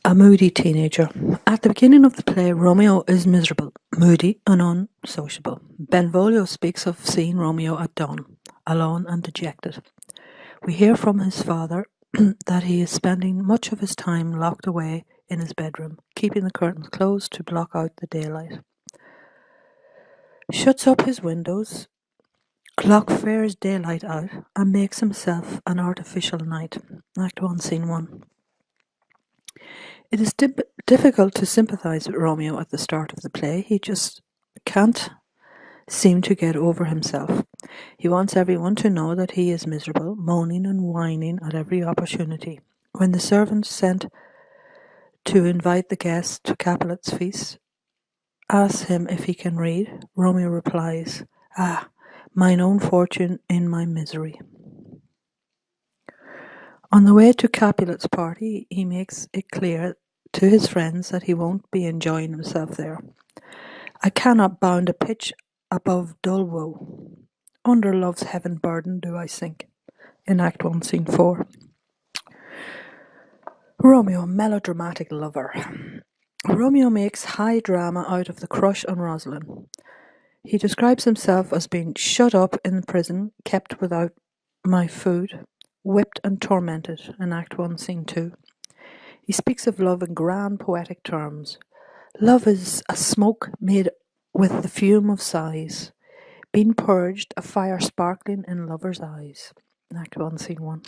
A moody teenager. At the beginning of the play, Romeo is miserable, moody, and unsociable. Benvolio speaks of seeing Romeo at dawn, alone and dejected. We hear from his father that he is spending much of his time locked away in his bedroom, keeping the curtains closed to block out the daylight. Shuts up his windows, fares daylight out, and makes himself an artificial night. Act 1, Scene 1. It is difficult to sympathize with Romeo at the start of the play. He just can't seem to get over himself. He wants everyone to know that he is miserable, moaning and whining at every opportunity. When the servant sent to invite the guests to Capulet's feast asks him if he can read, Romeo replies, "Ah, mine own fortune in my misery." On the way to Capulet's party, he makes it clear to his friends that he won't be enjoying himself there. "I cannot bound a pitch above dull woe. Under love's heaven burden do I sink." In Act 1, Scene 4. Romeo, melodramatic lover. Romeo makes high drama out of the crush on Rosalind. He describes himself as being shut up in prison, kept without my food, whipped and tormented in Act 1, Scene 2. He speaks of love in grand poetic terms. Love is a smoke made with the fume of sighs, being purged, a fire sparkling in lovers' eyes. Act 1, Scene 1.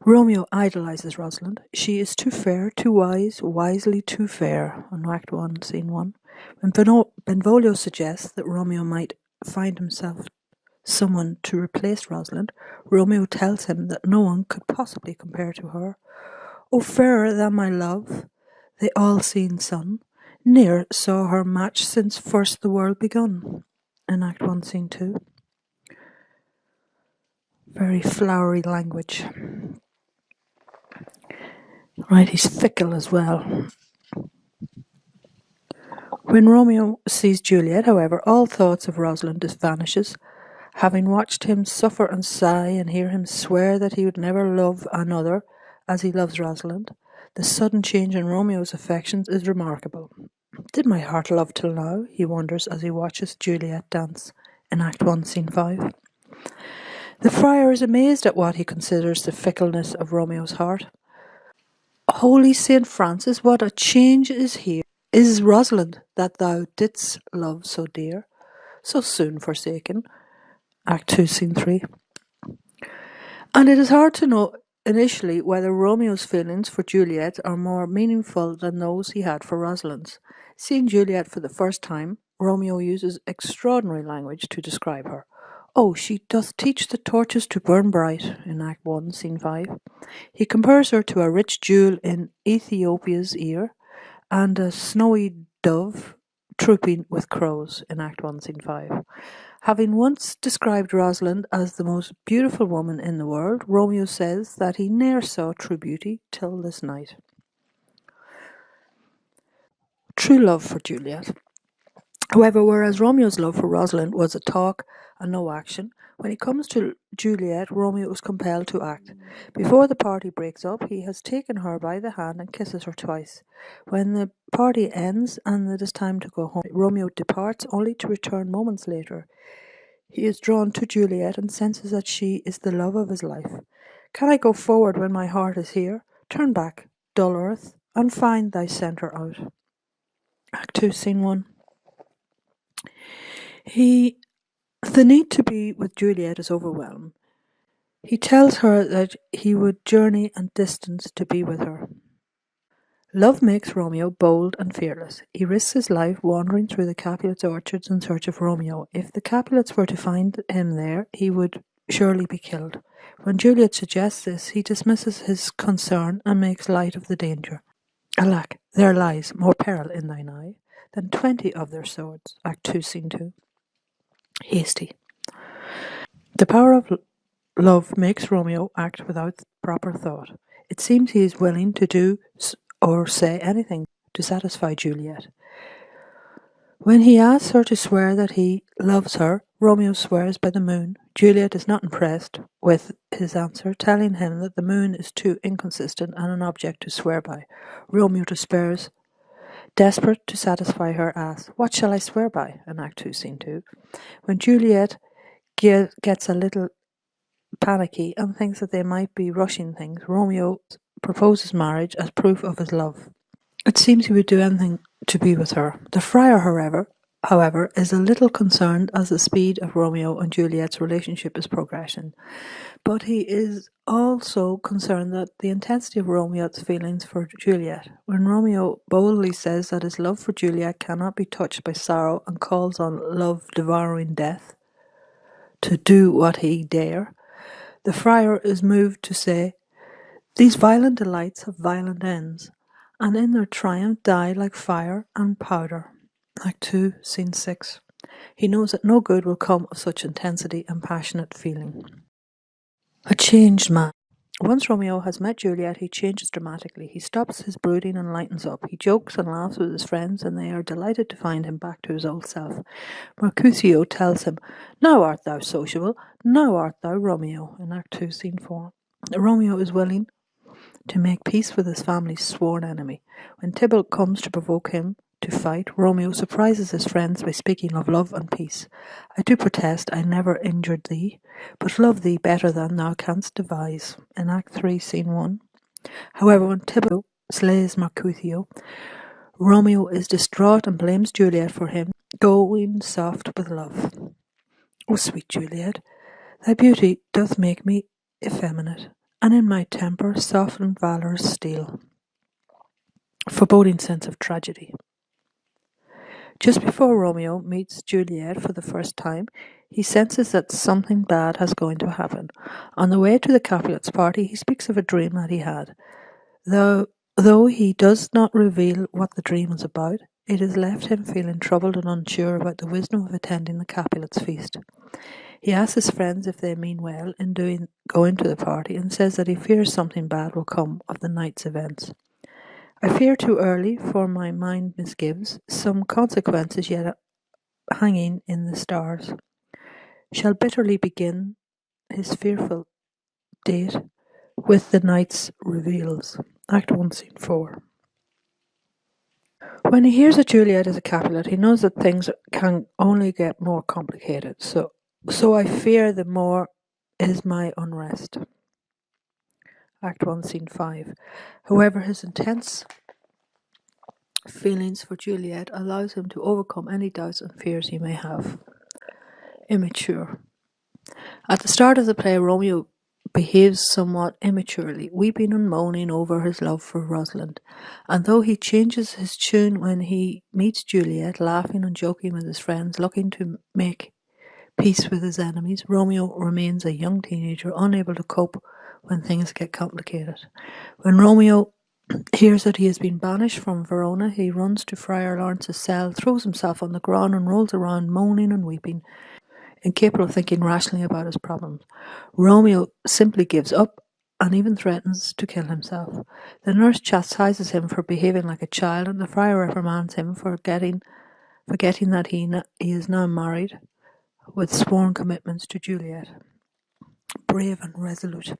Romeo idolizes Rosalind. She is too fair, too wise, wisely too fair. On Act 1, Scene 1. When Benvolio suggests that Romeo might find himself someone to replace Rosalind, Romeo tells him that no one could possibly compare to her. "O fairer than my love, the all-seeing sun, ne'er saw her match since first the world begun." In Act 1, Scene 2. Very flowery language. Right, he's fickle as well. When Romeo sees Juliet, however, all thoughts of Rosalind vanishes. Having watched him suffer and sigh and hear him swear that he would never love another as he loves Rosalind, the sudden change in Romeo's affections is remarkable. "Did my heart love till now?" he wonders as he watches Juliet dance in Act 1, Scene 5. The friar is amazed at what he considers the fickleness of Romeo's heart. "Holy Saint Francis, what a change is here! Is Rosalind, that thou didst love so dear, so soon forsaken?" Act 2, Scene 3. And it is hard to know initially whether Romeo's feelings for Juliet are more meaningful than those he had for Rosalind's. Seeing Juliet for the first time, Romeo uses extraordinary language to describe her. "Oh, she doth teach the torches to burn bright," in Act 1, Scene 5. He compares her to a rich jewel in Ethiopia's ear, and a snowy dove trooping with crows in Act 1, Scene 5. Having once described Rosalind as the most beautiful woman in the world, Romeo says that he ne'er saw true beauty till this night. True love for Juliet. However, whereas Romeo's love for Rosalind was a talk and no action, when it comes to Juliet, Romeo is compelled to act. Before the party breaks up, he has taken her by the hand and kisses her twice. When the party ends and it is time to go home, Romeo departs only to return moments later. He is drawn to Juliet and senses that she is the love of his life. "Can I go forward when my heart is here? Turn back, dull earth, and find thy centre out." Act 2, Scene 1. The need to be with Juliet is overwhelming. He tells her that he would journey and distance to be with her. Love makes Romeo bold and fearless. He risks his life wandering through the Capulets' orchards in search of Romeo. If the Capulets were to find him there, he would surely be killed. When Juliet suggests this, he dismisses his concern and makes light of the danger. "Alack, there lies more peril in thine eye than 20 of their swords." Act 2, Scene 2. Hasty. The power of love makes Romeo act without proper thought. It seems he is willing to do or say anything to satisfy Juliet. When he asks her to swear that he loves her, Romeo swears by the moon. Juliet is not impressed with his answer, telling him that the moon is too inconsistent and an object to swear by. Romeo despairs. Desperate to satisfy her, asks, "What shall I swear by?" in Act 2, Scene 2. When Juliet gets a little panicky and thinks that they might be rushing things, Romeo proposes marriage as proof of his love. It seems he would do anything to be with her. The friar, however, is a little concerned as the speed of Romeo and Juliet's relationship is progressing. But he is also concerned that the intensity of Romeo's feelings for Juliet. When Romeo boldly says that his love for Juliet cannot be touched by sorrow and calls on love devouring death to do what he dare, the friar is moved to say, "These violent delights have violent ends, and in their triumph die like fire and powder." Act 2, Scene 6. He knows that no good will come of such intensity and passionate feeling. A changed man. Once Romeo has met Juliet, he changes dramatically. He stops his brooding and lightens up. He jokes and laughs with his friends, and they are delighted to find him back to his old self. Mercutio tells him, "Now art thou sociable, now art thou Romeo," in Act 2, Scene 4. Romeo is willing to make peace with his family's sworn enemy. When Tybalt comes to provoke him to fight, Romeo surprises his friends by speaking of love and peace. "I do protest I never injured thee, but love thee better than thou canst devise," in Act 3, Scene 1. However, when Tybalt slays Mercutio, Romeo is distraught and blames Juliet for him going soft with love. "O sweet Juliet, thy beauty doth make me effeminate, and in my temper soften valour's steel." Foreboding sense of tragedy. Just before Romeo meets Juliet for the first time, he senses that something bad has going to happen. On the way to the Capulets' party, he speaks of a dream that he had. Though he does not reveal what the dream is about, it has left him feeling troubled and unsure about the wisdom of attending the Capulets' feast. He asks his friends if they mean well in going to the party, and says that he fears something bad will come of the night's events. "I fear too early, for my mind misgives, some consequences yet hanging in the stars, shall bitterly begin his fearful date with the night's reveals." Act 1, Scene 4. When he hears that Juliet is a Capulet, he knows that things can only get more complicated. So I fear the more is my unrest. Act 1, Scene 5. However, his intense feelings for Juliet allows him to overcome any doubts and fears he may have. Immature. At the start of the play, Romeo behaves somewhat immaturely, weeping and moaning over his love for Rosalind, and though he changes his tune when he meets Juliet, laughing and joking with his friends, looking to make peace with his enemies, Romeo remains a young teenager, unable to cope when things get complicated. When Romeo hears that he has been banished from Verona, he runs to Friar Lawrence's cell, throws himself on the ground and rolls around, moaning and weeping, incapable of thinking rationally about his problems. Romeo simply gives up and even threatens to kill himself. The nurse chastises him for behaving like a child, and the friar reprimands him for forgetting that he is now married with sworn commitments to Juliet. Brave and resolute.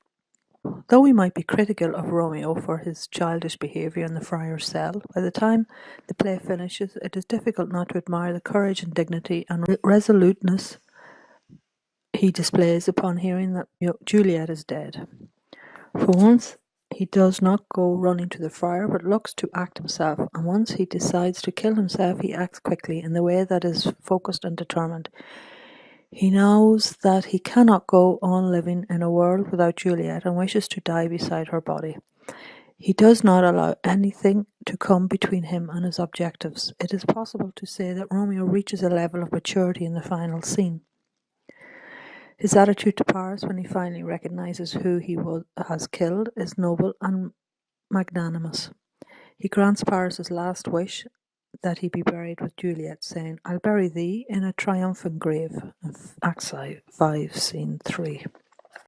Though we might be critical of Romeo for his childish behaviour in the friar's cell, by the time the play finishes, it is difficult not to admire the courage and dignity and resoluteness he displays upon hearing that Juliet is dead. For once, he does not go running to the friar, but looks to act himself, and once he decides to kill himself, he acts quickly, in the way that is focused and determined. He knows that he cannot go on living in a world without Juliet, and wishes to die beside her body. He does not allow anything to come between him and his objectives. It is possible to say that Romeo reaches a level of maturity in the final scene. His attitude to Paris, when he finally recognizes who he has killed, is noble and magnanimous. He grants Paris's last wish, that he be buried with Juliet, saying, "I'll bury thee in a triumphant grave," Act 5, Scene 3.